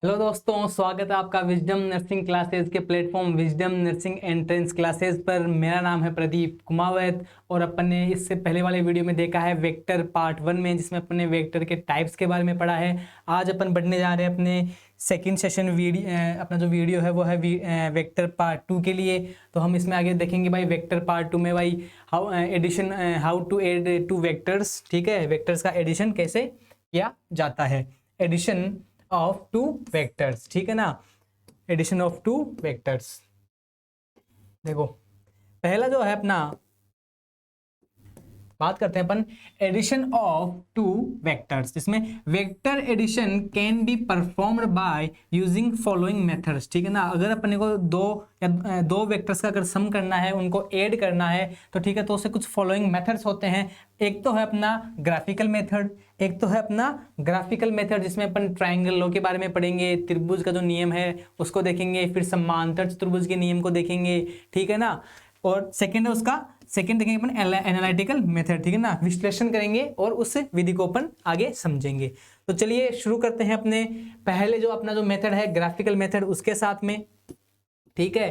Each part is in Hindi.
हेलो दोस्तों, स्वागत है आपका विजडम नर्सिंग क्लासेस के platform wisdom nursing entrance classes पर। मेरा नाम है प्रदीप कुमावत और अपन ने इससे पहले वाले वीडियो में देखा है वेक्टर पार्ट 1 में, जिसमें अपन ने वेक्टर के टाइप्स के बारे में पढ़ा है। आज अपन बढ़ने जा रहे हैं अपने सेकंड सेशन वीडियो। अपना जो वीडियो है वो है वेक्टर पार्ट 2 के लिए। तो हम इसमें आगे देखेंगे भाई वेक्टर पार्ट 2 में भाई how to add two vectors. ठीक है, वेक्टर्स का एडिशन कैसे किया जाता है, एडिशन ऑफ टू वेक्टर्स। ठीक है ना, एडिशन ऑफ टू वेक्टर्स। देखो पहला जो है अपना, बात करते हैं अपन एडिशन ऑफ टू वेक्टर्स, जिसमें vector addition can be performed by using following methods. ठीक है ना, अगर अपने को दो वेक्टर्स का अगर सम करना है, उनको ऐड करना है, तो ठीक है, तो उससे कुछ फॉलोइंग मेथड्स होते हैं। एक तो है अपना ग्राफिकल मेथड, जिसमें अपन ट्रायंगल लॉ के बारे में पढ़ेंगे, त्रिभुज का जो नियम है उसको देखेंगे, फिर समांतर चतुर्भुज के नियम को देखेंगे। ठीक है ना, और सेकंड देखेंगे अपन एनालिटिकल मेथड। ठीक है ना, विश्लेषण करेंगे और उस विधि को अपन आगे समझेंगे। तो चलिए शुरू करते हैं अपने पहले जो अपना जो मेथड है ग्राफिकल मेथड, उसके साथ में। ठीक है,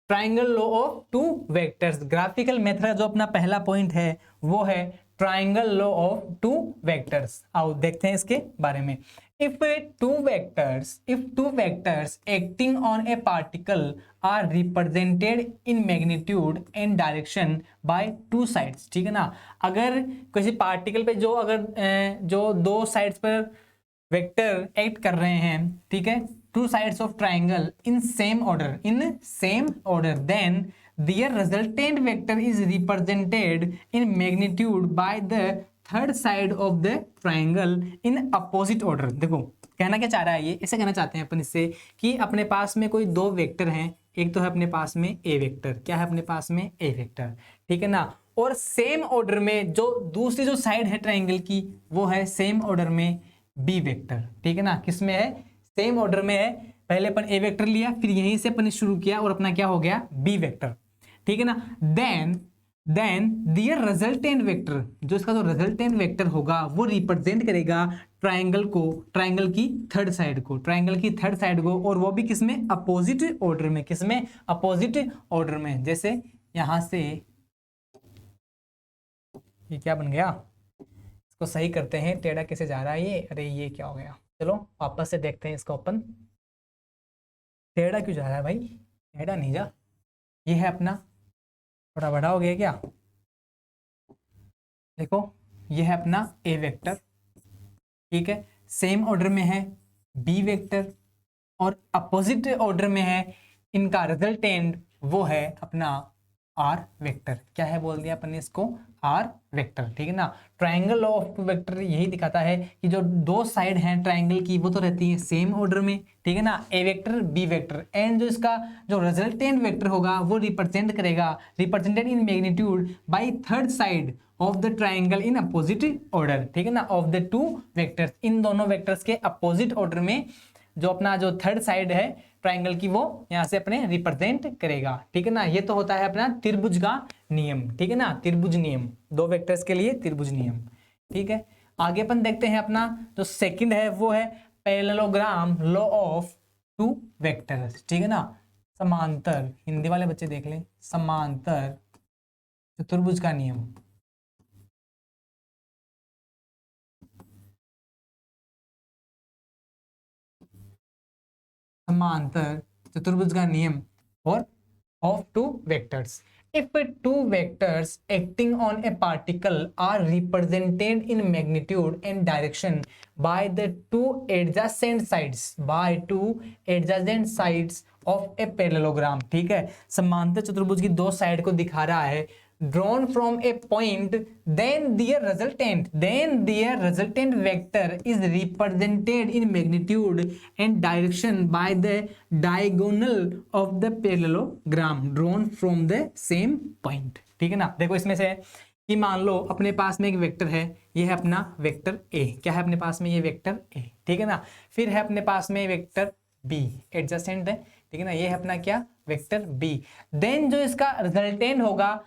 triangle law of two vectors. Graphical method जो अपना पहला पॉइंट है वो है triangle law of two vectors. आओ देखते हैं इसके बारे में। if two vectors acting on a particle are represented in magnitude and direction by two sides। ठीक है ना, अगर किसी पार्टिकल पे जो दो साइड्स पर वेक्टर एक्ट कर रहे हैं, ठीक है, two sides of triangle in same order, then their resultant vector is represented in magnitude by the third side of the triangle in opposite order. देखो कहना क्या चाह रहा है, ये ऐसे कहना चाहते हैं अपन इससे कि अपने पास में कोई दो वेक्टर हैं, एक तो है अपने पास में ए वेक्टर, क्या है अपने पास में ए वेक्टर, ठीक है ना, और सेम ऑर्डर में जो दूसरी जो साइड है ट्राइंगल की वो है सेम ऑर्डर में बी वेक्टर। ठीक है ना, किसमें है, सेम ऑर्डर में है। पहले अपन ए वेक्टर लिया, फिर यहीं से अपन शुरू किया और अपना क्या हो गया, बी वेक्टर। ठीक है ना, देन दियर रिजल्टेंट वेक्टर, जो इसका जो रिजल्टेंट वेक्टर होगा वो रिप्रेजेंट करेगा ट्राइंगल की थर्ड साइड को, और वो भी किसमें, अपोजिट ऑर्डर में। जैसे यहां से ये क्या बन गया, इसको सही करते हैं, टेढ़ा कैसे जा रहा है ये, अरे ये क्या हो गया, चलो वापस से देखते हैं इसको अपन। टेढ़ा क्यों जा रहा है भाई, टेढ़ा नहीं जा, ये है अपना, थोड़ा बड़ा हो गया क्या, देखो ये है अपना ए वेक्टर, ठीक है, सेम ऑर्डर में है बी वेक्टर, और अपोजिट ऑर्डर में है इनका रिजल्टेंट, वो है अपना आर वेक्टर। क्या है बोल दिया अपन ने इसको, आर वेक्टर। ठीक है ना, ट्राइंगल ऑफ टू वेक्टर यही दिखाता है कि जो दो साइड हैं ट्राइंगल की वो तो रहती है सेम ऑर्डर में। ठीक है ना, ए वेक्टर बी वेक्टर, एंड जो इसका जो रिजल्टेंट वेक्टर होगा वो represented in magnitude by third side of the triangle in opposite order. ठीक है ना, ऑफ द टू वेक्टर्स, इन दोनों वेक्टर्स के अपोजिट ऑर्डर में जो अपना जो थर्ड साइड है ट्राइंगल की वो यहां से अपने रिप्रेजेंट करेगा। ठीक है ना, ये तो होता है अपना त्रिभुज का नियम। ठीक है ना, त्रिभुज नियम, दो वेक्टर्स के लिए त्रिभुज नियम। ठीक है, आगे अपन देखते हैं अपना जो सेकंड है वो है parallelogram law of two vectors. ठीक है ना, समांतर, हिंदी वाले बच्चे देख लें, समांतर चतुर्भुज का नियम। समांतर चतुर्भुज का नियम और of two vectors. If two vectors acting on a particle are represented in magnitude and direction by two adjacent sides of a parallelogram, ठीक है, समांतर चतुर्भुज की दो साइड को दिखा रहा है, drawn from a point, then their resultant vector is represented in magnitude and direction by the diagonal of the parallelogram drawn from the same point। ठीक है ना, देखो इसमें से कि मान लो अपने पास में एक वेक्टर है, ये है अपना वेक्टर ए, क्या है अपने पास में, ये वेक्टर ए। ठीक है ना, फिर है अपने पास में वेक्टर बी, एडजेसेंट है। ठीक है ना, ये है अपना क्या, वेक्टर बी। देन जो इसका रिजल्टेंट होगा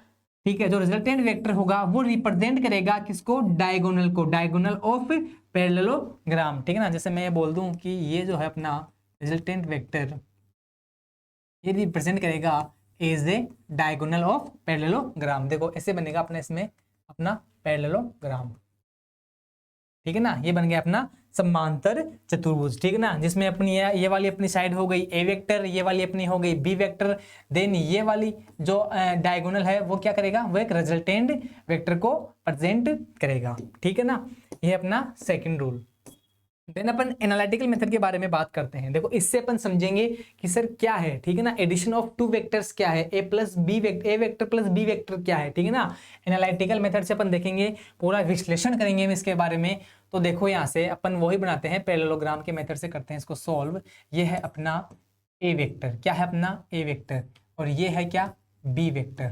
ठीक है, जो रिजल्टेंट वेक्टर होगा वो रिप्रेजेंट करेगा किसको, डायगोनल को, डायगोनल ऑफ पैरेललोग्राम। ठीक है ना, जैसे मैं ये बोल दूं कि ये जो है अपना रिजल्टेंट वेक्टर, ये रिप्रेजेंट करेगा as a diagonal of parallelogram. देखो ऐसे बनेगा अपना इसमें अपना पैरेललोग्राम। ठीक है ना, ये बन गया अपना समांतर चतुर्भुज। ठीक है ना, जिसमें अपनी ये वाली अपनी साइड हो गई ए वेक्टर, ये वाली अपनी हो गई बी वेक्टर, देन ये वाली जो डायगोनल है वो क्या करेगा, वो एक रिजल्टेंट वेक्टर को प्रेजेंट करेगा। ठीक है ना, ये अपना सेकंड रूल। देन अपन एनालिटिकल मेथड के बारे में बात करते हैं। देखो इससे अपन समझेंगे कि सर क्या है, ठीक है ना, एडिशन ऑफ टू वेक्टर्स क्या है, ए प्लस बी वेक्टर, ए वेक्टर प्लस बी वेक्टर क्या है। ठीक है ना, एनालिटिकल मेथड से अपन देखेंगे, पूरा विश्लेषण करेंगे हम इसके बारे में। तो देखो यहाँ से अपन वही बनाते हैं, पैरेललोग्राम के मेथड से करते हैं इसको सॉल्व। ये है अपना ए वेक्टर, क्या है अपना ए वेक्टर, और ये है क्या, बी वेक्टर,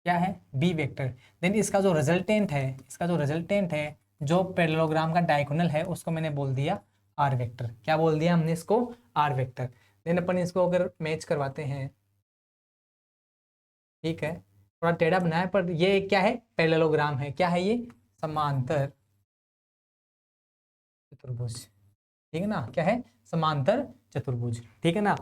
क्या है बी वेक्टर। देन इसका जो रिजल्टेंट है, इसका जो रिजल्टेंट है, जो पैरेललोग्राम का डायगोनल है, उसको मैंने बोल दिया आर वेक्टर। क्या बोल दिया हमने इसको, आर वेक्टर। देन अपन इसको अगर मैच करवाते हैं, ठीक है, थोड़ा टेढ़ा बनाया पर ये क्या है, पैरेललोग्राम है, क्या है ये, समांतर चतुर्भुज। ठीक है ना, क्या है, समांतर चतुर्भुज। ठीक है ना,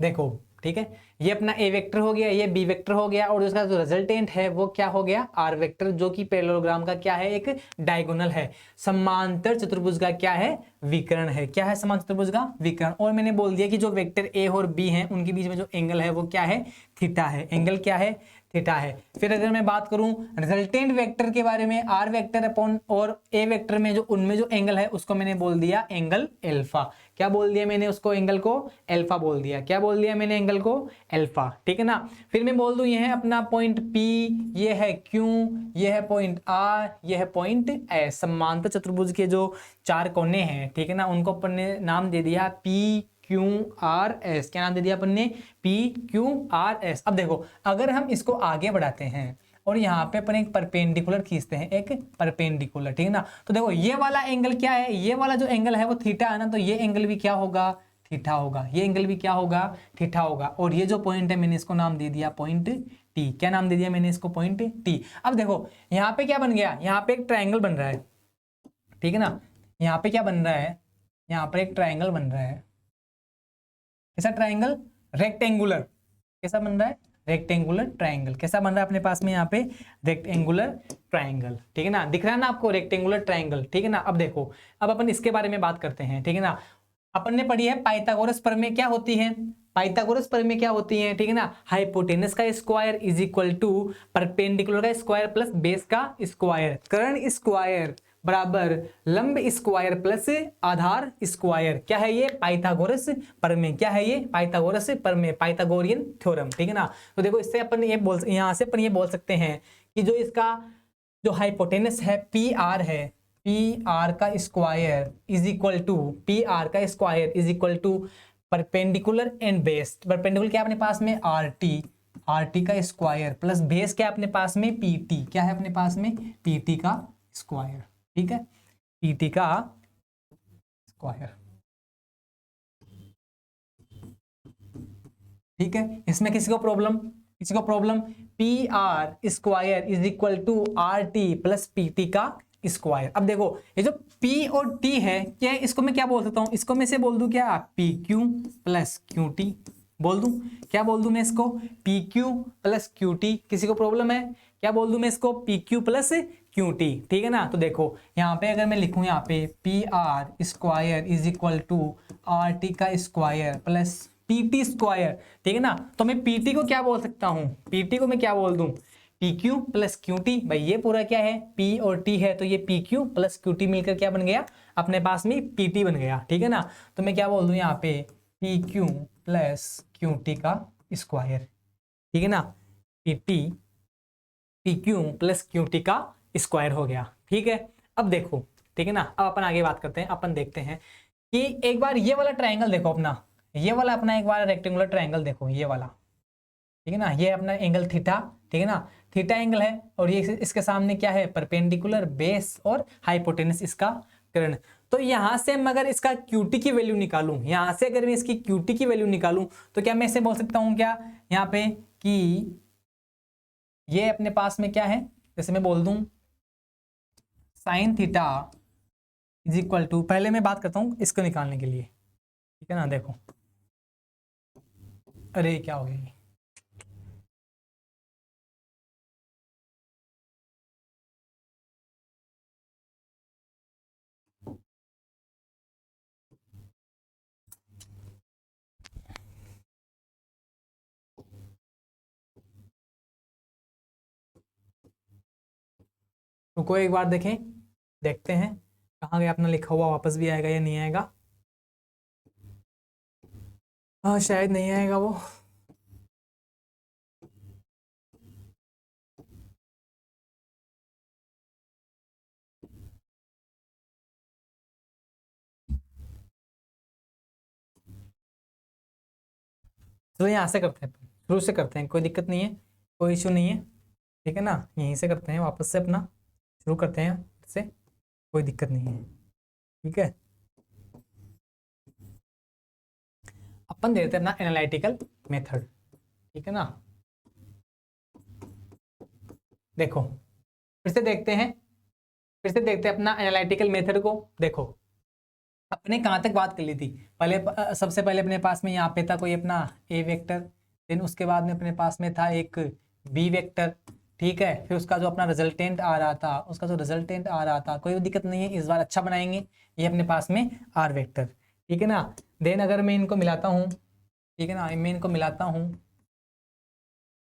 देखो ठीक है, ये अपना ए वेक्टर हो गया, ये बी वेक्टर हो गया, और उसका जो रिजल्टेंट है वो क्या हो गया, आर वेक्टर, जो कि पैरेललोग्राम का क्या है, एक डायगोनल है। समांतर चतुर्भुज का क्या है, विकर्ण है। क्या है समांतर चतुर्भुज का विकर्ण। और मैंने बोल दिया कि जो वेक्टर ए और बी हैं उनके बीच में जो एंगल है वो क्या है, थीटा है। एंगल क्या है, थीटा है। फिर अगर मैं बात करूं रिजल्टेंट वेक्टर के बारे में, आर वेक्टर अपॉन और ए वेक्टर में जो उनमें जो एंगल है उसको मैंने बोल दिया एंगल एल्फा। क्या बोल दिया मैंने उसको, एंगल को एल्फा बोल दिया। क्या बोल दिया मैंने, एंगल को एल्फा। ठीक है ना, फिर मैं बोल दूं ये है अपना पॉइंट P, ये है Q, ये है पॉइंट R, ये है पॉइंट S। समांतर चतुर्भुज के जो चार कोने हैं, ठीक है ना, उनको अपन ने नाम दे दिया PQRS। क्या नाम दे दिया अपन ने, PQRS। अब देखो अगर हम इसको आगे बढ़ाते हैं और यहाँ पे अपन एक परपेंडिकुलर खींचते हैं, एक परपेंडिकुलर, ठीक है ना, तो देखो ये वाला एंगल क्या है, ये वाला जो एंगल है वो थीटा है ना, तो ये एंगल भी क्या होगा, थीटा होगा। ये एंगल भी क्या होगा, थीटा होगा। और ये जो पॉइंट है मैंने इसको नाम दे दिया पॉइंट T। क्या नाम दे दिया मैंने इसको, पॉइंट T। अब देखो यहाँ पे क्या बन गया, यहाँ पे एक ट्रायंगल बन रहा है। ठीक है ना, यहाँ पे क्या बन रहा है, यहाँ पर एक ट्रायंगल बन रहा है। कैसा ट्रायंगल, रेक्टेंगुलर। कैसा बन रहा है, रेक्टेंगुलर ट्रायंगल। कैसा बन रहा है अपने पास में यहाँ पे, रेक्टेंगुलर ट्रायंगल। ठीक है ना, दिख रहा है ना आपको रेक्टेंगुलर ट्रायंगल। ठीक है ना, अब देखो अब अपन इसके बारे में बात करते हैं। ठीक है ना, अपन ने पढ़ी है पाइथागोरस प्रमेय क्या होती है, पाइथागोरस प्रमेय क्या होती है। ठीक है ना, हाइपोटेनस का square is equal to perpendicular का स्क्वायर प्लस बेस का स्क्वायर, कर्ण स्क्वायर बराबर लंब स्क्वायर प्लस आधार स्क्वायर। क्या है ये, पाइथागोरस प्रमेय। क्या है ये, पाइथागोरस प्रमेय, पाइथागोरियन थ्योरम। ठीक है ना, तो देखो इससे अपन ये बोल, यहाँ से अपन ये बोल सकते हैं कि जो इसका जो हाइपोटेनस है पी आर है, पी आर का square is equal to, P R का square is equal to perpendicular and base. Perpendicular क्या अपने पास में, आर टी, आर टी का स्क्वायर प्लस बेस क्या अपने पास में, पी टी। क्या है अपने पास में, पी टी का स्क्वायर। ठीक है, पी टी का स्क्वायर। ठीक है, इसमें किसी को प्रॉब्लम, किसी को problem, P R square is equal to R T plus P T का स्क्वायर। अब देखो ये जो P और T है, क्या इसको मैं क्या बोल सकता हूँ, इसको मैं से बोल दूं क्या, PQ प्लस QT बोल दूं। क्या बोल दूं मैं इसको, PQ प्लस QT। किसी को प्रॉब्लम है, क्या बोल दूं मैं इसको, PQ प्लस QT। ठीक है ना, तो देखो यहाँ पे अगर मैं लिखूं यहाँ पे PR square is equal to RT का स्क्वायर प्लस PT स्क्वायर। ठीक है ना, तो मैं PT को क्या बोल सकता हूँ, PT को मैं क्या बोल दूं, PQ प्लस QT। भाई ये पूरा क्या है, P और T है, तो ये PQ प्लस QT मिलकर क्या बन गया अपने पास में, PT बन गया। ठीक है ना, तो मैं क्या बोल दूं यहाँ पे, PQ प्लस QT का स्क्वायर। ठीक है ना, PQ प्लस QT का स्क्वायर हो गया। ठीक है, अब देखो, ठीक है ना, अब अपन आगे बात करते हैं। अपन देखते हैं कि एक बार ये वाला ट्राइंगल देखो अपना, ये वाला अपना एक बार रेक्टेंगुलर ट्राइंगल देखो, ये वाला। ठीक है ना, ये अपना एंगल थीटा। ठीक है ना, थीटा एंगल है, और ये इसके सामने क्या है, परपेंडिकुलर बेस और हाइपोटेनस इसका कर्ण। तो यहां से मैं अगर इसका QT की वैल्यू निकालूं, यहां से अगर मैं इसकी QT की वैल्यू निकालूं, तो क्या मैं इसे बोल सकता हूं क्या, यहाँ पे कि ये अपने पास में क्या है, जैसे मैं बोल दूं sine theta is equal to, पहले मैं बात करता हूं इसको निकालने के लिए, ठीक है ना। देखो, अरे क्या हो गया ये, रुको एक बार देखें, देखते हैं कहाँ गया अपना लिखा हुआ, वापस भी आएगा या नहीं आएगा। हाँ शायद नहीं आएगा वो। चलो यहाँ से करते हैं, शुरू से करते हैं, कोई दिक्कत नहीं है, कोई इशू नहीं है, ठीक है ना। यहीं से करते हैं, वापस से अपना शुरू करते हैं से, कोई दिक्कत नहीं है, ठीक है। अपन देते हैं अपना एनालिटिकल मेथड, ठीक है ना। देखो फिर से देखते हैं, फिर से देखते हैं अपना एनालिटिकल मेथड को। देखो अपने कहाँ तक बात कर ली थी, पहले सबसे पहले अपने पास में यहाँ पे था कोई अपना ए वेक्टर, देन उसके बाद में अपने पास में था एक बी वेक्टर, ठीक है। फिर उसका जो अपना रिजल्टेंट आ रहा था, उसका जो रिजल्टेंट आ रहा था, कोई दिक्कत नहीं है, इस बार अच्छा बनाएंगे। ये अपने पास में आर वेक्टर, ठीक है ना। देन अगर मैं इनको मिलाता हूँ, ठीक है ना, मैं इनको मिलाता हूँ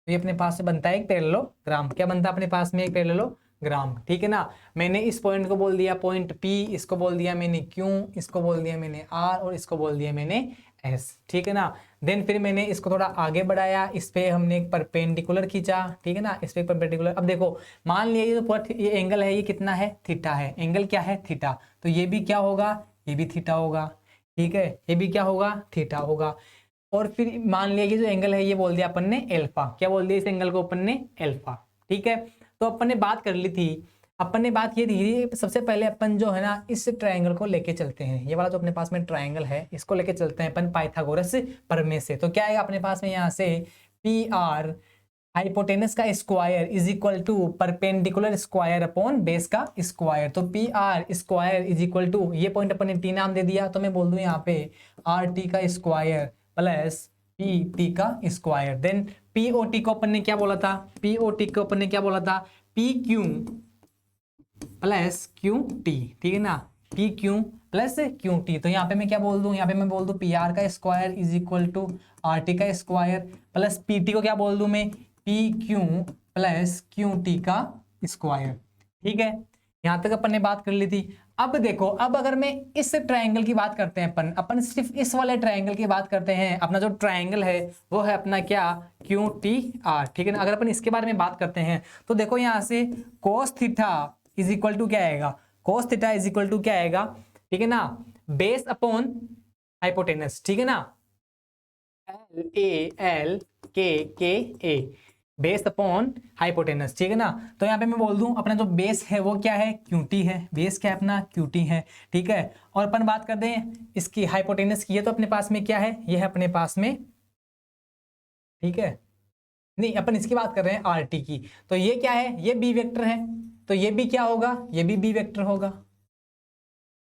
तो ये अपने पास से बनता है एक पैरेललोग्राम। क्या बनता है अपने पास में? एक पैरेललोग्राम, ठीक है ना। मैंने इस पॉइंट को बोल दिया पॉइंट पी, इसको बोल दिया मैंने क्यू, इसको बोल दिया मैंने आर, और इसको बोल दिया मैंने एस, ठीक है ना। देन फिर मैंने इसको थोड़ा आगे बढ़ाया, इस पे हमने एक परपेंडिकुलर खींचा, ठीक है ना, इस पे परपेंडिकुलर। अब देखो मान लिया ये जो ये एंगल है, ये कितना है? थीटा है। एंगल क्या है? थीटा। तो ये भी क्या होगा? ये भी थीटा होगा, ठीक है। ये भी क्या होगा? थीटा होगा। और फिर मान लिया कि जो एंगल है ये बोल दिया अपन ने एल्फा। क्या बोल दिया इस एंगल को अपन ने? एल्फा, ठीक है। तो अपन ने बात कर ली थी, अपन ने बात ये थी, सबसे पहले अपन जो है ना इस ट्रायंगल को लेके चलते हैं, ये वाला जो अपने पास में ट्रायंगल है इसको लेके चलते हैं अपन पाइथागोरस प्रमेय से। तो क्या आएगा अपने पास में यहाँ से? पी आर हाइपोटेनस का square is equal to perpendicular square upon base का स्क्वायर। तो P R square is equal to, ये पॉइंट अपन ने टी नाम दे दिया, तो मैं बोल दूं यहाँ पे आर टी का स्क्वायर प्लस पी टी का square. Then P O T को अपन ने क्या बोला था? पी ओ टी को अपन ने क्या बोला था? P Q plus Q T, ठीक है ना, P Q plus Q T. तो यहाँ पे मैं क्या बोल दूं? यहाँ पे मैं बोल दूं पी आर का square is equal to R T का स्क्वायर प्लस पी टी को क्या बोल दूं मैं? P Q plus Q T का स्क्वायर, ठीक है। यहाँ तक अपन ने बात कर ली थी। अब देखो, अब अगर मैं इस ट्रायंगल की बात करते हैं, अपन सिर्फ इस वाले ट्रायंगल की बात करते हैं, अपना जो ट्रायंगल है वो है अपना क्या? क्यू टी आर, ठीक है ना। अगर अपन इसके बारे में बात करते हैं तो देखो यहाँ से cos theta is equal to क्या आएगा? Cos theta is equal to क्या आएगा? ठीक है ना, बेस अपॉन हाइपोटेनस, ठीक है ना, एल के ए, बेस अपॉन हाइपोटेनस, ठीक है ना। तो यहाँ पे मैं बोल दूं अपना जो बेस है वो क्या है? क्यूटी है। बेस क्या है अपना? क्यूटी है, ठीक है। और अपन बात कर दें इसकी हाइपोटेनस की, है तो अपने पास में क्या है? ये है अपने पास में, ठीक है, नहीं अपन इसकी बात कर रहे हैं आर टी की। तो ये क्या है? ये बी वेक्टर है, तो ये भी क्या होगा? ये भी बी वेक्टर होगा,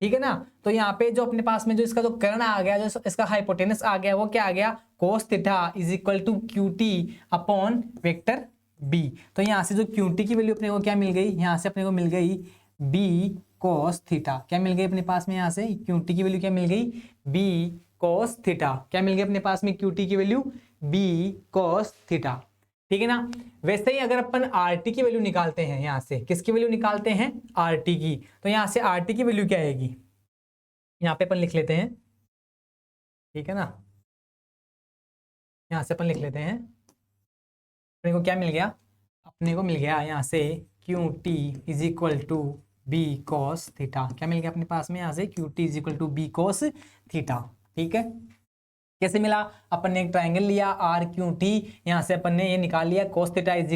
ठीक है ना। तो यहाँ पे जो अपने पास में जो इसका जो कर्ण आ गया, जो इसका हाइपोटेनस आ गया, वो क्या आ गया? Cos theta is equal to Q T upon vector B. तो यहाँ से जो क्यू टी की वैल्यू अपने को क्या मिल गई? यहाँ से अपने को मिल गई बी कोस थीटा। क्या मिल गई अपने पास में? यहाँ से क्यू टी की वैल्यू क्या मिल गई? B cos theta. क्या मिल गई अपने पास में? क्यू टी की वैल्यू बी कोस थीटा, ठीक है ना। वैसे ही अगर अपन आर टी की वैल्यू निकालते हैं, यहाँ से किसकी वैल्यू निकालते हैं? आर टी की। तो यहाँ से आर टी की वैल्यू क्या आएगी? यहाँ पे अपन लिख लेते हैं, ठीक है ना, यहाँ से अपन लिख लेते हैं, अपने को क्या मिल गया? अपने को मिल गया यहाँ से Q T is equal to B cos theta. क्या मिल गया अपने पास में? यहाँ से Q T is equal to B cos theta, ठीक है। कैसे मिला? अपन ने एक ट्राइंगल लिया आर क्यू टी, यहाँ से अपन ने ये निकाल लिया cos theta is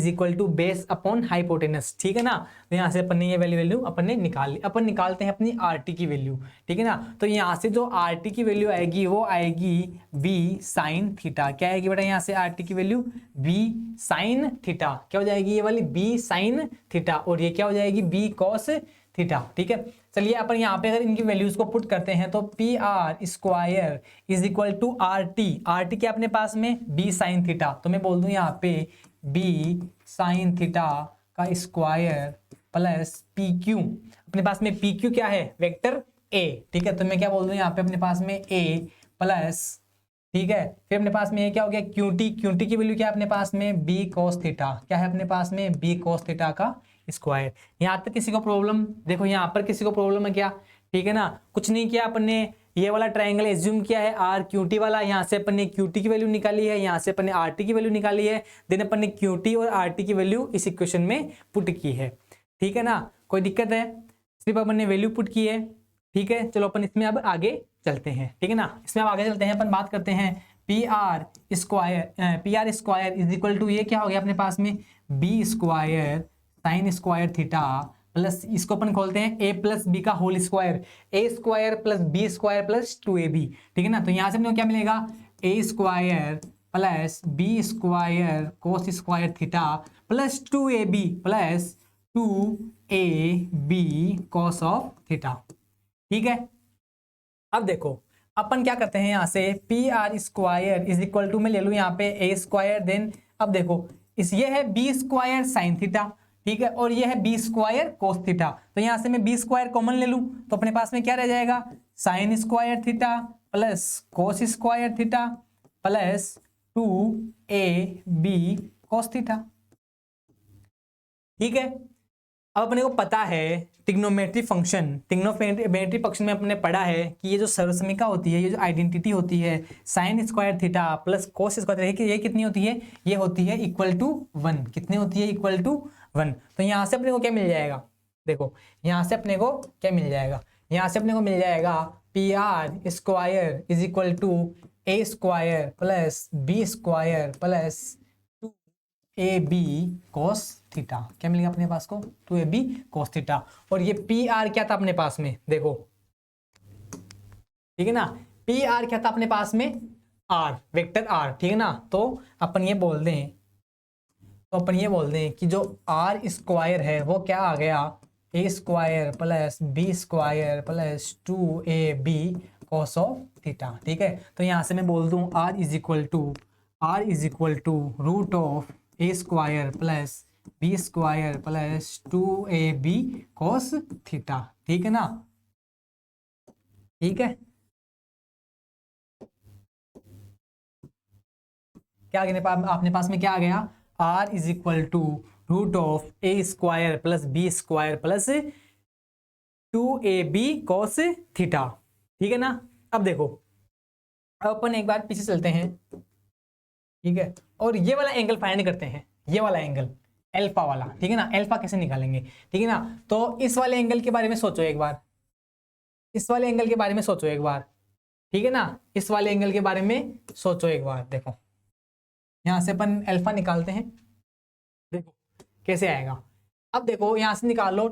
equal to base upon hypotenuse, ठीक है ना। तो यहाँ से अपन ने ये वैल्यू अपन ने निकाल ली। अपन निकालते हैं अपनी आर टी की वैल्यू, ठीक है ना। तो यहाँ से जो आर टी की वैल्यू आएगी वो आएगी बी साइन थीटा। क्या आएगी बेटा यहाँ से आर टी की वैल्यू? B sine theta. क्या हो जाएगी ये वाली? B sine theta. और ये क्या हो जाएगी? बी कॉस थीटा, ठीक है। चलिए अपन यहाँ पे अगर इनकी वैल्यूज को पुट करते हैं तो P R square is equal to R T क्या अपने पास में? B sine theta. तो मैं बोल दूं यहाँ पे बी साइन थीटा का स्क्वायर प्लस पी क्यू, अपने पास में पी क्यू क्या है? वेक्टर ए, ठीक है। तो मैं क्या बोल दूं यहाँ पे अपने पास में ए प्लस, ठीक है, फिर अपने पास में ये क्या हो गया? क्यू टी की वैल्यू क्या है अपने पास में? B cos theta. क्या है अपने पास में? बी कॉस थीटा का स्क्वायर। यहाँ तक किसी को प्रॉब्लम? देखो यहाँ पर किसी को प्रॉब्लम है क्या? ठीक है ना, कुछ नहीं किया अपन ने, ये वाला ट्राइंगल एज्यूम किया है आर क्यू टी वाला, यहाँ से अपन ने क्यू टी की वैल्यू निकाली है, यहाँ से अपन ने आर टी की वैल्यू निकाली है, देन अपन ने क्यू टी और आर टी की वैल्यू इस इक्वेशन में पुट की है, ठीक है ना। कोई दिक्कत है? सिर्फ अपन ने वैल्यू पुट की है, ठीक है। चलो अपन इसमें अब आगे चलते हैं, ठीक है ना। इसमें अब आगे चलते हैं, अपन बात करते हैं P R square is equal to, ये क्या हो गया अपने पास में? B square sine square theta plus, इसको अपन खोलते हैं ए प्लस बी का whole square, A square plus B square plus 2ab, ठीक है ना। तो यहाँ से अपने को क्या मिलेगा? A square plus B square cos square theta plus 2ab plus 2ab cos of theta, ठीक है। अब देखो अपन क्या करते हैं, यहाँ से P R square is equal to, मैं ले लूँ यहाँ पे ए स्क्वायर, देन अब देखो इस ये है बी स्क्वायर साइन थीटा, ठीक है, और ये है बी स्क्वायर कोस थीटा। तो यहाँ से मैं बी स्क्वायर कॉमन ले लूँ तो अपने पास में क्या रह जाएगा? Sign square theta plus cos square theta plus 2ab कोस थीटा, ठीक है। अब अपने को पता है ट्रिग्नोमेट्री फंक्शन में अपने पढ़ा है कि ये जो सर्वसमीका होती है, ये जो आइडेंटिटी होती है sign square theta plus cos square theta, ये कितनी होती है? ये होती है इक्वल टू 1। कितनी होती है? Equal to 1। तो यहाँ से अपने को क्या मिल जाएगा? देखो यहाँ से अपने को क्या मिल जाएगा? यहाँ से अपने को मिल जाएगा P R square is equal to A square plus B square plus 2ab cos theta. क्या मिलेगा अपने पास को? 2ab cos theta. और ये पी आर क्या था अपने पास में? देखो, ठीक है ना, पी आर क्या था अपने पास में? आर, वेक्टर आर, ठीक है ना। तो अपन ये बोल दें कि जो आर स्क्वायर है वो क्या आ गया? A square plus B square plus 2ab cos of theta, ठीक है। तो यहाँ से मैं बोल दूं R is equal to root of A square plus B square plus 2ab cos theta, ठीक है ना, ठीक है। क्या अपने पास में क्या आ गया? r is equal to root of A square plus B square plus 2ab cos theta, ठीक है ना। अब देखो, अब अपन एक बार पीछे चलते हैं, ठीक है, और ये वाला एंगल फाइंड करते हैं, ये वाला एंगल अल्फा वाला, ठीक है ना। अल्फा कैसे निकालेंगे, ठीक है ना। तो इस वाले एंगल के बारे में सोचो एक बार, ठीक है ना, इस वाले एंगल के बारे में सोचो एक बार। देखो यहां से अपन अल्फा निकालते हैं, देखो कैसे आएगा। अब देखो यहां से निकालो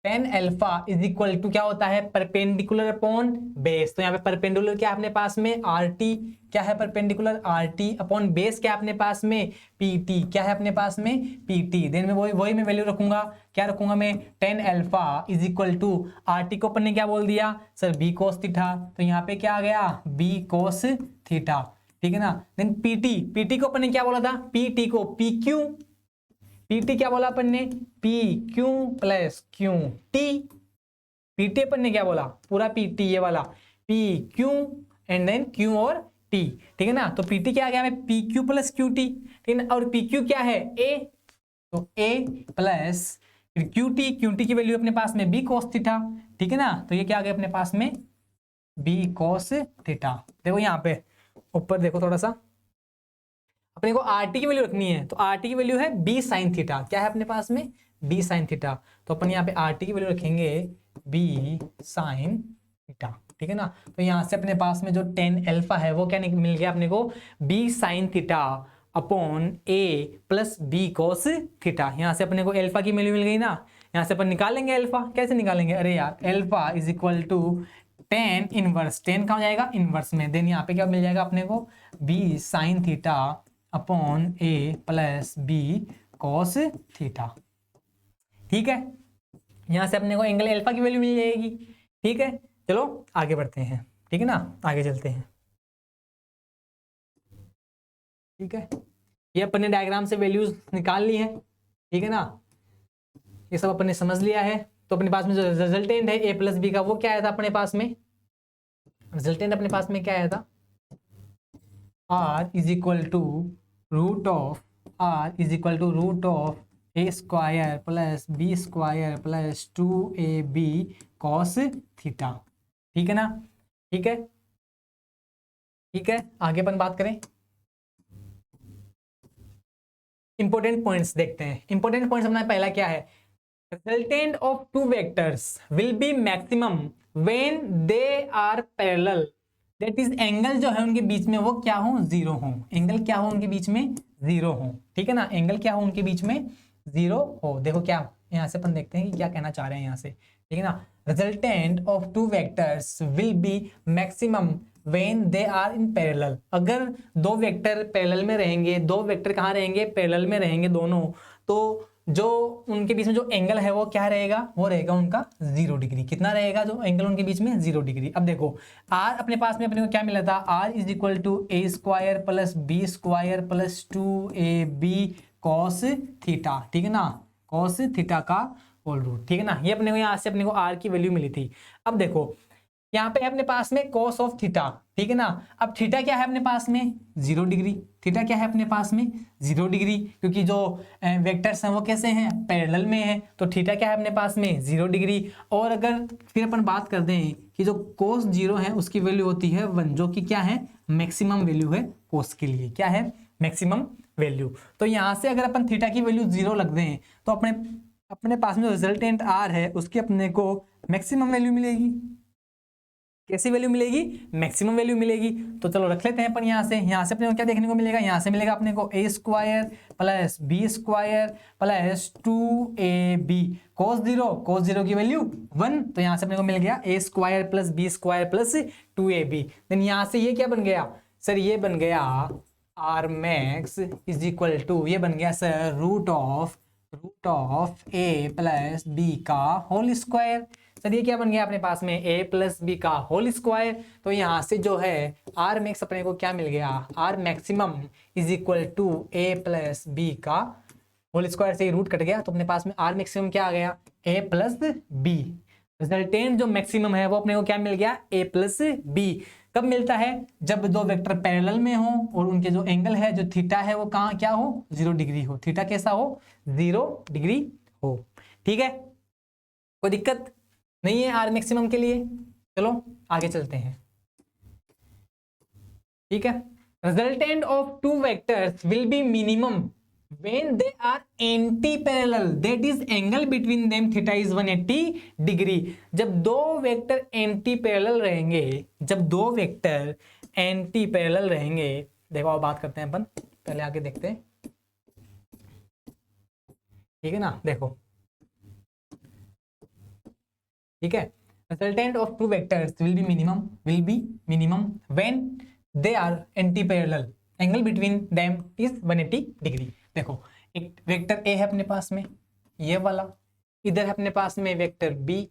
tan alpha is equal to क्या होता है? Perpendicular upon base. तो यहाँ पे परपेंडिकुलर क्या है अपने पास में? RT। क्या है परपेंडिकुलर? RT अपॉन बेस क्या है अपने पास में? PT। क्या है अपने पास में? PT। देन में वही मैं वैल्यू रखूंगा, क्या रखूंगा मैं? tan alpha is equal to RT को अपन ने क्या बोल दिया सर? B cos theta. तो यहाँ पे क्या आ गया? B cos थीटा, ठीक है ना। देन PT को अपन ने क्या बोला था? PT को PQ, PT क्या बोला अपन ने? PQ plus QT। PT अपन ने क्या बोला? पूरा PT ये वाला PQ एंड देन Q और T, ठीक है ना। तो PT क्या आ गया? PQ प्लस QT, ठीक है ना। और PQ क्या है? A, तो A प्लस फिर QT की वैल्यू अपने पास में B cos थीटा, ठीक है ना। तो ये क्या आ गया अपने पास में? B cos theta. देखो यहाँ पे ऊपर देखो थोड़ा सा, अपने को RT की वैल्यू रखनी है, तो RT की वैल्यू है B sin थीटा। क्या है अपने पास में? B sin theta. तो अपन यहाँ पे RT की वैल्यू रखेंगे B sin थीटा, ठीक है ना। तो यहाँ से अपने पास में जो टेन अल्फा है वो क्या मिल गया अपने को, बी साइन थीटा अपॉन ए प्लस बी कॉस थीटा। यहाँ से अपने को अल्फा की वैल्यू मिल गई ना, यहाँ से अपन निकालेंगे अल्फा। कैसे निकालेंगे, अरे यार alpha is equal to tan inverse, tan कहाँ जाएगा इनवर्स में, देन यहाँ पे क्या मिल जाएगा अपने को, बी साइन थीटा अपॉन ए प्लस बी कॉस थीटा। ठीक है, यहाँ से अपने को एंगल अल्फा की वैल्यू मिल जाएगी। ठीक है, चलो आगे बढ़ते हैं, ठीक है ना, आगे चलते हैं। ठीक है, ये अपने डायग्राम से वैल्यूज निकाल ली है, ठीक है ना, ये सब अपने समझ लिया है। तो अपने पास में जो रिजल्टेंट है ए प्लस बी का वो क्या आया था अपने पास में, रिजल्टेंट अपने पास में क्या आया था, r is equal to root of, r is equal to root of A square plus B square plus 2ab cos theta. ठीक है ना, ठीक है, ठीक है, आगे अपन बात करें। इंपॉर्टेंट पॉइंट्स देखते हैं। इंपॉर्टेंट पॉइंट्स अपना पहला क्या है, resultant of two vectors will be maximum when they are parallel, that is angle जो है उनके बीच में वो क्या हो, जीरो हो। एंगल क्या हो उनके बीच में, जीरो हो। ठीक है ना, एंगल क्या हो उनके बीच में, जीरो हो। देखो क्या यहाँ से अपन देखते हैं कि क्या कहना चाह रहे हैं यहाँ से, ठीक है ना। Resultant of two vectors will be maximum when they are in parallel, अगर दो वेक्टर पैरेलल में रहेंगे, दो वेक्टर कहाँ रहेंगे, पैरेलल में रहेंगे दोनों, तो जो उनके बीच में जो एंगल है वो क्या रहेगा, वो रहेगा उनका 0 डिग्री। कितना रहेगा जो एंगल उनके बीच में, 0 डिग्री। अब देखो आर अपने पास में अपने को क्या मिला था, r is equal to A square plus B square plus 2ab cos theta. ठीक है ना, कॉस थीटा का होल रूट। ठीक है ना, ये अपने को यहाँ से अपने को आर की वैल्यू मिली थी। अब देखो यहाँ पे अपने पास में कॉस ऑफ थीटा, ठीक है ना। अब थीटा क्या है अपने पास में, 0 डिग्री। थीटा क्या है अपने पास में, 0 डिग्री, क्योंकि जो वेक्टर्स हैं वो कैसे हैं, पैरेलल में है, तो थीटा क्या है अपने पास में, 0 डिग्री। और अगर फिर अपन बात कर दें कि जो कोस 0 है उसकी वैल्यू होती है 1, जो कि क्या है, मैक्सिमम वैल्यू है कोस के लिए, क्या है, मैक्सिमम वैल्यू। तो यहाँ से अगर अपन थीटा की वैल्यू 0 रख दें तो अपने पास में जो रिजल्टेंट आर है उसकी अपने को मैक्सिमम वैल्यू मिलेगी। कैसी वैल्यू मिलेगी, मैक्सिमम वैल्यू मिलेगी। तो चलो रख लेते हैं अपन यहाँ से अपने को क्या देखने को मिलेगा, यहाँ से मिलेगा अपने को A square plus B square plus 2ab cos 0 की वैल्यू 1, तो यहाँ से अपने को मिल गया A square plus B square plus 2ab। Then यहाँ से ये क्या बन गया सर, ये बन गया r max is equal to, ये बन गया sir root of a plus B का होल स्क्वायर। सर ये क्या बन गया अपने पास में, a प्लस बी का होल स्क्वायर। तो यहाँ से जो है आर मैक्स अपने को क्या मिल गया, r maximum is equal to a plus B का होल स्क्वायर से रूट कट गया, तो अपने पास में आर मैक्सिमम क्या आ गया, a प्लस बी। रिजल्टेंट जो मैक्सिमम है वो अपने को क्या मिल गया, a प्लस बी। कब मिलता है, जब दो वेक्टर पैरेलल में हो और उनके जो एंगल है जो थीटा है वो कहाँ क्या हो, 0 डिग्री हो। थीटा कैसा हो, 0 डिग्री हो। ठीक है, कोई दिक्कत नहीं है आर मैक्सिमम के लिए। चलो आगे चलते हैं। ठीक है, resultant of two vectors will be minimum when they are anti parallel, that is angle between them theta is 180 degree. जब दो वेक्टर एंटी पैरेलल रहेंगे, जब दो वेक्टर एंटी पैरेलल रहेंगे, देखो अब बात करते हैं अपन, पहले आगे देखते हैं। ठीक है ना, देखो ठीक है, resultant of two vectors will be minimum when they are anti parallel, angle between them is 180 degree. देखो एक वेक्टर ए है अपने पास में, ये वाला, इधर है अपने पास में वेक्टर बी,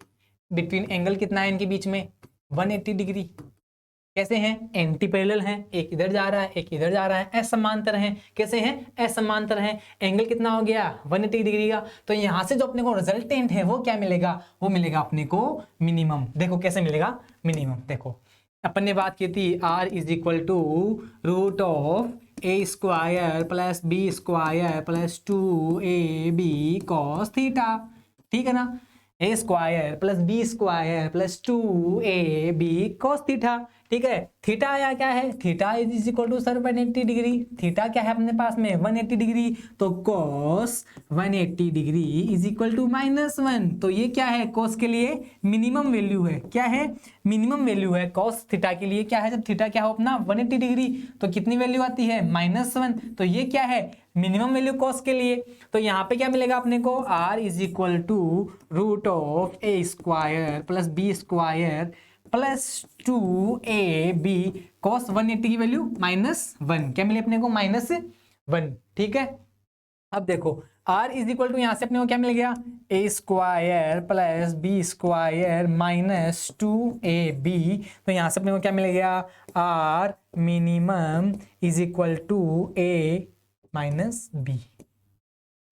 बिटवीन एंगल कितना है इनके बीच में, 180 डिग्री। कैसे हैं, एंटी पैरेलल हैं, एक इधर जा रहा है एक इधर जा रहा है, असमांतर हैं। कैसे हैं, असमांतर हैं। एंगल कितना हो गया, 180 डिग्री का। तो यहाँ से जो अपने को रिजल्टेंट है वो क्या मिलेगा, वो मिलेगा अपने को मिनिमम। देखो कैसे मिलेगा मिनिमम, देखो अपन ने बात की थी r is equal to root of A square plus B square plus 2ab cos theta. ठीक है ना, A square plus B square plus 2ab cos theta. ठीक है, थीटा आया क्या है, theta is equal to sir 180 degree. Theta क्या है अपने पास में 180 डिग्री, तो cos 180 degree is equal to -1। तो ये क्या है, cos के लिए मिनिमम वैल्यू है। क्या है, मिनिमम वैल्यू है cos थीटा के लिए। क्या है, जब थीटा क्या हो अपना 180 डिग्री तो कितनी वैल्यू आती है -1। तो ये क्या है, मिनिमम वैल्यू cos के लिए। तो यहाँ पे क्या मिलेगा अपने को, r is equal to root of A square plus B square plus 2ab cos 180 की वैल्यू -1। क्या मिले अपने को, -1। ठीक है, अब देखो r इज इक्वल टू, यहां से अपने को क्या मिल गया, A square plus B square minus 2ab। तो यहां से अपने को क्या मिल गया, r minimum is equal to a minus B.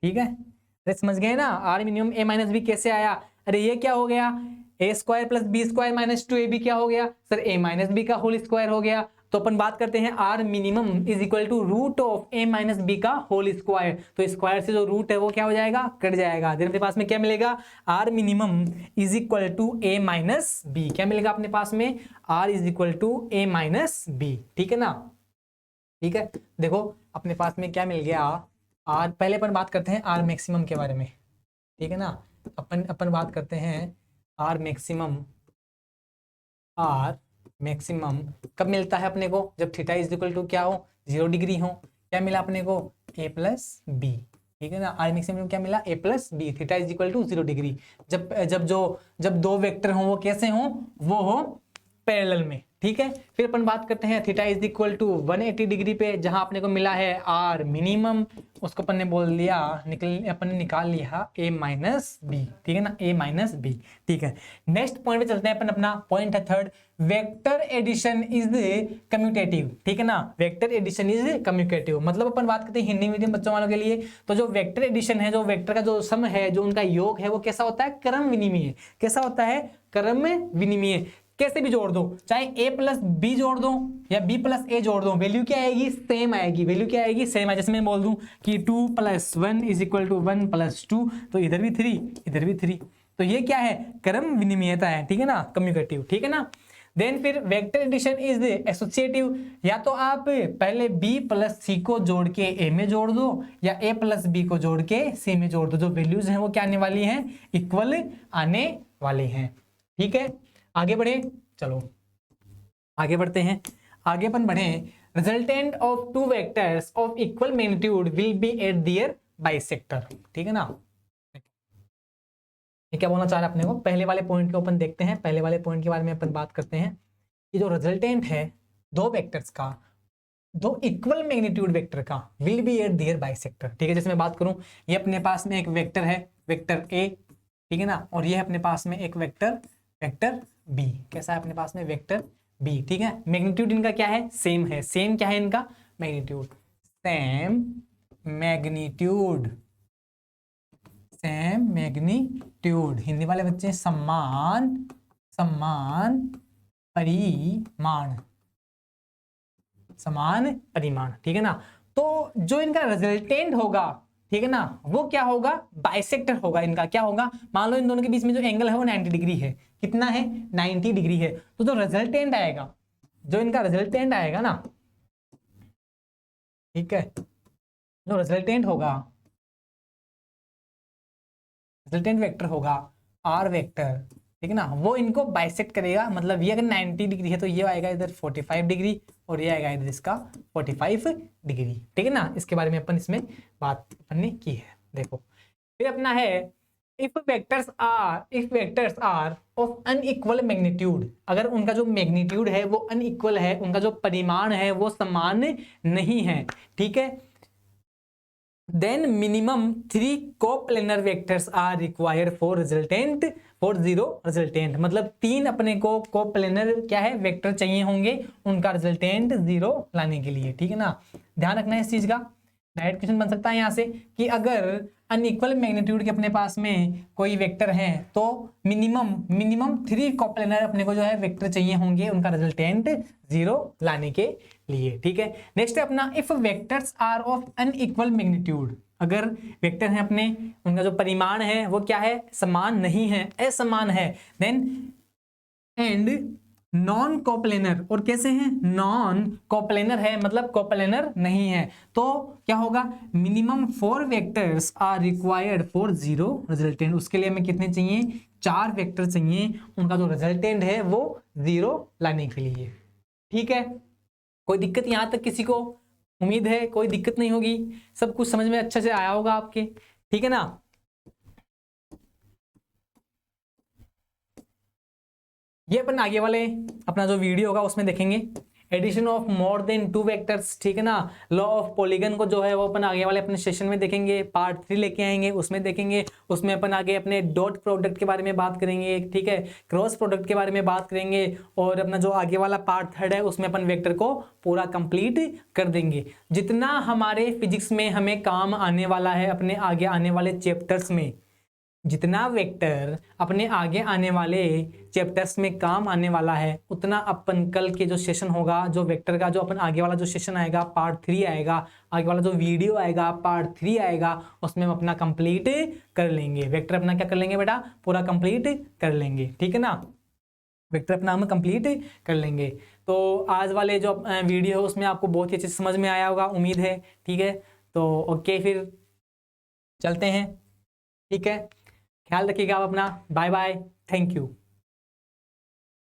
ठीक है, अरे समझ गए ना, r minimum a minus B कैसे आया। अरे ये क्या हो गया, A square plus B square minus 2ab क्या हो गया सर, a माइनस बी का होल स्क्वायर हो गया। तो अपन बात करते हैं r minimum is equal to root of a minus B का होल स्क्वायर। तो स्क्वायर से जो रूट है वो क्या हो जाएगा, कट जाएगा। देन अपने पास में क्या मिलेगा, r minimum is equal to a minus b. क्या मिलेगा अपने पास में, r is equal to a minus B. ठीक है ना, ठीक है। देखो अपने पास में क्या मिल गया, r पहले अपन बात करते हैं r मैक्सिमम के बारे में। ठीक है ना, अपन बात करते हैं r मैक्सिमम। r मैक्सिमम कब मिलता है अपने को, जब थीटा इज इक्वल टू क्या हो, 0 डिग्री हो। क्या मिला अपने को, a प्लस बी। ठीक है ना, r मैक्सिमम क्या मिला, a plus b, theta is equal to 0 degree. जब दो वेक्टर हो वो कैसे हो, वो हो पैरेलल में। ठीक है, फिर अपन बात करते हैं theta is equal to 180 degree पे, जहां अपने को मिला है r मिनिमम, उसको अपन ने बोल दिया, अपन ने निकाल लिया a माइनस बी। ठीक है ना, a माइनस बी। ठीक है, नेक्स्ट पॉइंट पे चलते हैं अपन। अपना पॉइंट है third, vector addition is commutative. ठीक है ना, वेक्टर एडिशन इज कम्यूटेटिव मतलब अपन बात करते हैं हिंदी मीडियम बच्चों वालों के लिए, तो जो वेक्टर एडिशन है, जो वेक्टर का जो सम है, जो उनका योग है, वो कैसा होता है, क्रम विनिमय। कैसा होता है, क्रम विनिमय। कैसे भी जोड़ दो, चाहे a प्लस बी जोड़ दो या b प्लस a जोड़ दो, वैल्यू क्या आएगी, सेम आएगी। वैल्यू क्या आएगी, सेम है। जैसे मैं बोल दूं कि 2 + 1 इज इक्वल टू 1 + 2, तो इधर भी 3 इधर भी 3। तो ये क्या है, क्रम विनिमयता है। ठीक है ना, कम्यूटेटिव। ठीक है ना, देन फिर वेक्टर एडिशन इज एसोसिएटिव। या तो आप पहले b प्लस c को जोड़ के a में जोड़ दो, या a प्लस b को जोड़ के c में जोड़ दो। जो वैल्यूज हैं वो क्या आने वाली हैं, इक्वल आने वाली हैं। ठीक है, आगे बढ़े, चलो आगे बढ़ते हैं। आगे अपन बढ़े, resultant of two vectors of equal magnitude will be eight there bisector. ठीक है ना, ये क्या बोलना चाह रहा है अपने को, पहले वाले पॉइंट को अपन देखते हैं। पहले वाले पॉइंट के बारे में अपन बात करते हैं कि जो रिजल्टेंट है दो वेक्टर्स का, दो इक्वल मैग्नीट्यूड वेक्टर का, will be eight there bisector. ठीक है, जैसे मैं बात करूं, ये अपने पास में एक वेक्टर है, वेक्टर a। ठीक है ना, और ये अपने पास में एक वेक्टर b। कैसा है अपने पास में, वेक्टर b। ठीक है, मैग्नीट्यूड इनका क्या है, सेम है। सेम क्या है इनका, magnitude, same magnitude, same magnitude. Hindi वाले बच्चे समान परिमाण, समान परिमाण। ठीक है ना, तो जो इनका रिजल्टेंट होगा, ठीक है ना, वो क्या होगा, बाइसेक्टर होगा। इनका क्या होगा, मान लो इन दोनों के बीच में जो एंगल है वो 90 डिग्री है। कितना है, 90 डिग्री है। तो जो रिजल्टेंट आएगा, जो इनका रिजल्टेंट आएगा ना, ठीक है, जो रिजल्टेंट होगा, रिजल्टेंट वेक्टर होगा आर वेक्टर। ठीक है ना, वो इनको बाइसेक्ट करेगा। मतलब ये अगर 90 डिग्री है तो ये आएगा इधर 45 डिग्री, और ये आएगा इधर इसका 45 डिग्री। ठीक है ना, इसके बारे में अपन इसमें बात अपन ने की है। देखो फिर अपना है, if vectors are of unequal magnitude, अगर उनका जो मैग्नीट्यूड है वो अनइक्वल है, उनका जो परिमाण है वो समान नहीं है। ठीक है, then minimum 3 coplanar vectors are required for zero resultant। मतलब 3 अपने को कोप्लेनर क्या है, वेक्टर चाहिए होंगे उनका रिजल्टेंट 0 लाने के लिए। ठीक है ना, ध्यान रखना है इस चीज का। डायरेक्ट क्वेश्चन बन सकता है यहाँ से कि अगर अनइक्वल मैग्नीट्यूड के अपने पास में कोई वेक्टर है तो मिनिमम 3 कोप्लेनर अपने को जो है वेक्टर चाहिए होंगे उनका रिजल्टेंट 0 लाने के लिए। ठीक है, नेक्स्ट है अपना, if vectors are of unequal magnitude. अगर वेक्टर हैं अपने, उनका जो परिमाण है वो क्या है, समान नहीं है, असमान है, देन एंड नॉन कोप्लेनर, और कैसे हैं, नॉन कोप्लेनर है मतलब कोप्लेनर नहीं है, तो क्या होगा, minimum 4 vectors are required for zero resultant. उसके लिए हमें कितने चाहिए, 4 वेक्टर चाहिए, उनका जो रिजल्टेंट है वो 0 लाने के लिए। ठीक है, कोई दिक्कत यहां तक किसी को, उम्मीद है कोई दिक्कत नहीं होगी, सब कुछ समझ में अच्छे से आया होगा आपके, ठीक है ना। ये अपन आगे वाले अपना जो वीडियो होगा उसमें देखेंगे, addition of more than 2 vectors, ठीक है ना। लॉ ऑफ पॉलीगन को जो है वो अपन आगे वाले अपने सेशन में देखेंगे, पार्ट 3 लेके आएंगे, उसमें देखेंगे, उसमें अपन आगे अपने डॉट प्रोडक्ट के बारे में बात करेंगे, ठीक है, क्रॉस प्रोडक्ट के बारे में बात करेंगे, और अपना जो आगे वाला पार्ट 3 है उसमें अपन वेक्टर को पूरा कंप्लीट कर देंगे। जितना हमारे फिजिक्स में हमें काम आने वाला है अपने आगे आने वाले चैप्टर्स में, जितना वेक्टर अपने आगे आने वाले चैप्टर्स में काम आने वाला है, उतना अपन कल के जो सेशन होगा, जो वेक्टर का जो अपन आगे वाला जो सेशन आएगा पार्ट 3 आएगा, आगे वाला जो वीडियो आएगा पार्ट 3 आएगा, उसमें हम अपना कंप्लीट कर लेंगे, वेक्टर अपना क्या कर लेंगे बेटा, पूरा कंप्लीट कर लेंगे, ठीक है ना, वेक्टर अपना हम कंप्लीट कर लेंगे। तो आज वाले जो वीडियो है उसमें आपको बहुत ही अच्छे से समझ में आया होगा, उम्मीद है, ठीक है। तो ओके, फिर चलते हैं, ठीक है, ख्याल रखिएगा आप अपना, बाय बाय, थैंक यू।